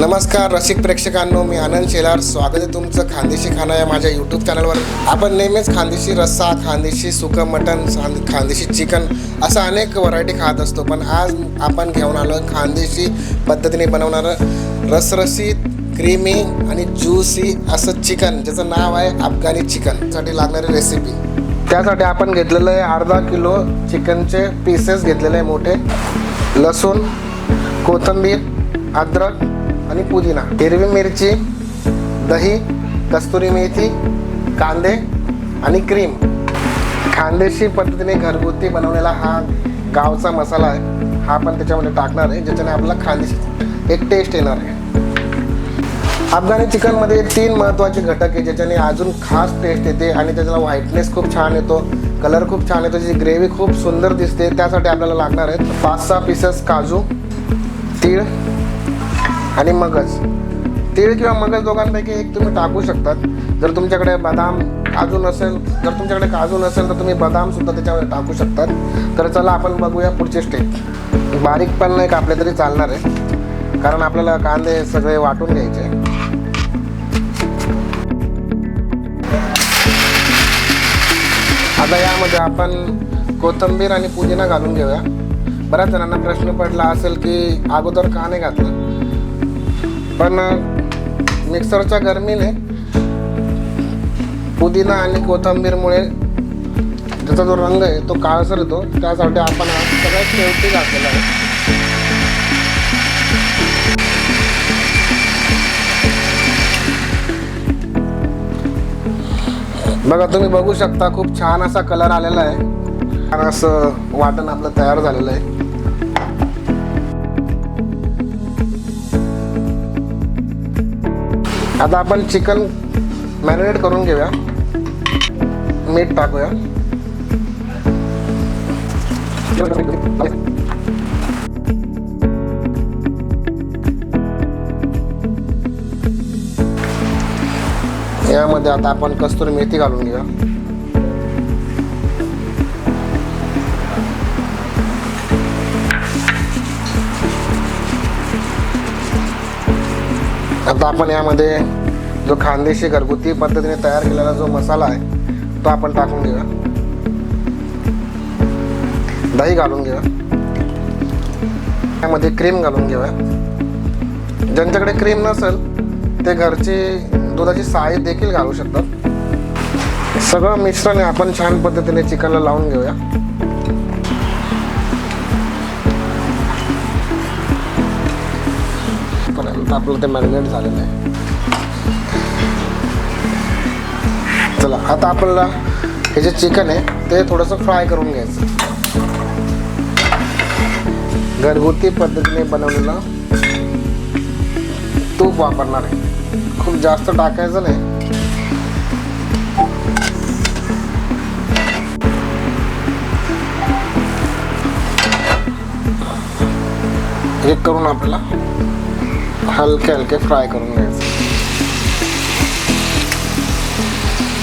नमस्कार रसिक प्रेक्षकांनो, मी आनंद शेलार. स्वागत आहे तुमचं खानदेशी खाना या माझ्या यूट्यूब चॅनलवर. आपण नेहमीच खानदेशी रस्सा, खानदेशी सुकं मटण, खानदेशी चिकन असं अनेक व्हरायटी खात असतो. पण आज आपण घेऊन आलो खानदेशी पद्धतीने बनवणारं रसरशीत, क्रीमी आणि ज्यूसी असं चिकन, ज्याचं नाव आहे अफगाणी चिकन. साठी लागणारी रेसिपी, त्यासाठी आपण घेतलेलं आहे अर्धा किलो चिकनचे पीसेस घेतलेले आहे मोठे, लसूण, कोथिंबीर, अद्रक आणि पुदिना, हिरवी मिरची, दही, कस्तुरी मेथी, कांदे आणि क्रीम. खानदेशी पद्धतीने घरगुती बनवलेला हा गावचा मसाला आहे. हा आपण त्याच्यामध्ये टाकणार आहे, ज्याच्याने आपल्याला खानदेशी एक टेस्ट येणार आहे. अफगाणी चिकनमध्ये 3 महत्त्वाचे घटक आहे, ज्याच्याने अजून खास टेस्ट येते आणि त्याच्याला व्हाईटनेस खूप छान येतो, कलर खूप छान येतो, त्याची ग्रेव्ही खूप सुंदर दिसते. त्यासाठी आपल्याला लागणार आहेत 5-6 पीसेस काजू, तीळ आणि मगज. तीळ किंवा मगज दोघांपैकी एक तुम्ही टाकू शकतात. जर तुमच्याकडे बदाम काजू नसेल, तर तुम्ही बदाम सुद्धा त्याच्यामध्ये टाकू शकतात. तर चला आपण बघूया पुढचे स्टेप. बारीक पण नाही कापले तरी चालणार आहे, कारण आपल्याला कांदे सगळे वाटून घ्यायचे. आता यामध्ये आपण कोथिंबीर आणि पुदिना घालून घेऊया. बऱ्याच जणांना प्रश्न पडला असेल की अगोदर का नाही घातलं, पण मिक्सरच्या गरमीने पुदिना आणि कोथिंबीरमुळे त्याचा जो रंग आहे तो काळसर येतो. त्यासाठी आपण हा सगळ्यात शेवटी घातलेला आहे. बघा, तुम्ही बघू शकता खूप छान असा कलर आलेला आहे आणि असं वाटण आपलं तयार झालेलं आहे. आता आपण चिकन मॅरिनेट करून घेऊया. मीठ टाकूया. यामध्ये आता आपण कस्तुरी मेथी घालून घेऊया. आता आपण यामध्ये जो खानदेशी घरगुती पद्धतीने तयार केलेला जो मसाला आहे तो आपण टाकून घेऊया. दही घालून घेऊया. यामध्ये क्रीम घालून घेऊया. ज्यांच्याकडे क्रीम नसेल ते घरची दुधाची साय देखील घालू शकतात. सगळं मिश्रण आपण छान पद्धतीने चिकनला लावून घेऊया. आपलं ते मॅरिनेट झालेलं आहे. चला, आता आपल्याला हे जे चिकन आहे ते थोडंसं फ्राय करून घ्यायचं. घरगुती पद्धतीने बनवलेलं तूप वापरणार आहे. खूप जास्त टाकायचं नाही. एक करून आपल्याला हलके हलके फ्राय करून घ्यायचे.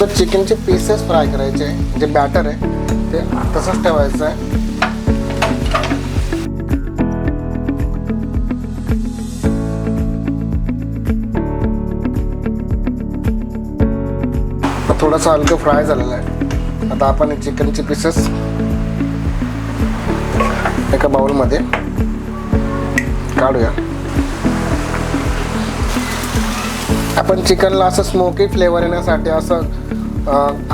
तर चिकनचे पीसेस फ्राय करायचे. जे बॅटर आहे ते तसंच ठेवायचं आहे. थोडंसं हलकं फ्राय झालेलं आहे. आता आपण चिकनचे पीसेस एका बाउलमध्ये काढूया. आपण चिकनला असं स्मोकी फ्लेवर येण्यासाठी असं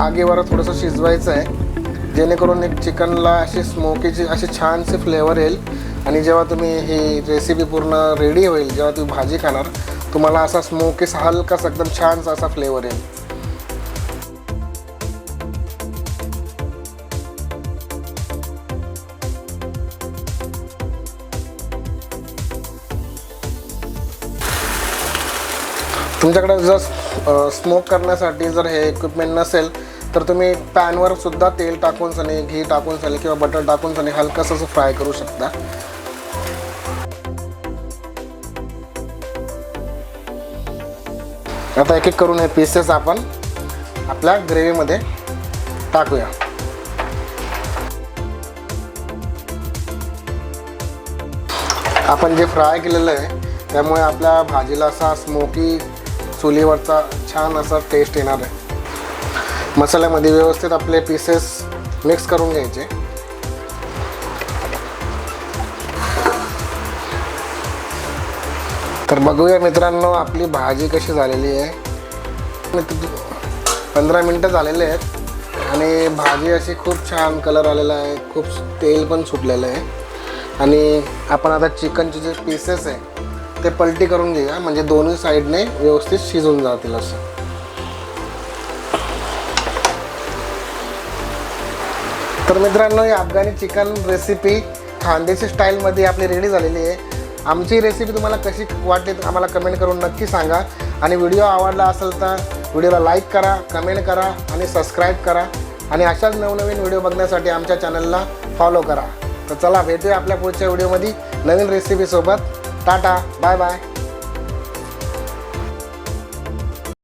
आगीवर थोडंसं शिजवायचं आहे, जेणेकरून एक चिकनला अशी स्मोकीची अशी छानशी फ्लेवर येईल. आणि जेव्हा तुम्ही ही रेसिपी पूर्ण रेडी होईल, जेव्हा तुम्ही भाजी खाणार, तुम्हाला असा स्मोकी हलकासा एकदम छानसा असा फ्लेवर येईल. तुमच्याकडे जर स्मोक करण्यासाठी जर हे इक्विपमेंट नसेल तर तुम्ही पॅनवर सुद्धा तेल टाकून सनी, घी टाकून सनी किंवा बटर टाकून सनी हलकंसं असं फ्राय करू शकता. आता एक एक करून हे पीसेस आपण आपल्या ग्रेव्हीमध्ये टाकूया. आपण जे फ्राय केलेलं आहे त्यामुळे आपल्या भाजीला असा स्मोकी चुलीवरचा छान असा टेस्ट येणार आहे। मसाल्यामध्ये व्यवस्थित आपले पीसेस मिक्स करून घ्यायचे। तर बघूया मित्रांनो आपली भाजी कशी झालेली आहे। 15 मिनटं झालेले आहेत आणि भाजी अशी खूप छान कलर आलेला आहे, खूप तेल पण सुटलेलं आहे। आणि आपण आता चिकनचे जे पीसेस आहे ते पलटी करून घेऊया, म्हणजे दोन्ही साईडने व्यवस्थित शिजून जातील असं। तर मित्रांनो ही अफगाणी चिकन रेसिपी खानदेशी स्टाईलमध्ये आपली रेडी झालेली आहे। आमची रेसिपी तुम्हाला कशी वाटली आम्हाला कमेंट करून नक्की सांगा। आणि व्हिडिओ आवडला असेल तर व्हिडिओला लाईक करा, कमेंट करा आणि सबस्क्राईब करा। आणि अशाच नवनवीन व्हिडिओ बघण्यासाठी आमच्या चॅनलला फॉलो करा। तर चला भेटूया आपल्या पुढच्या व्हिडिओमध्ये नवीन रेसिपीसोबत। टाटा, बाय बाय।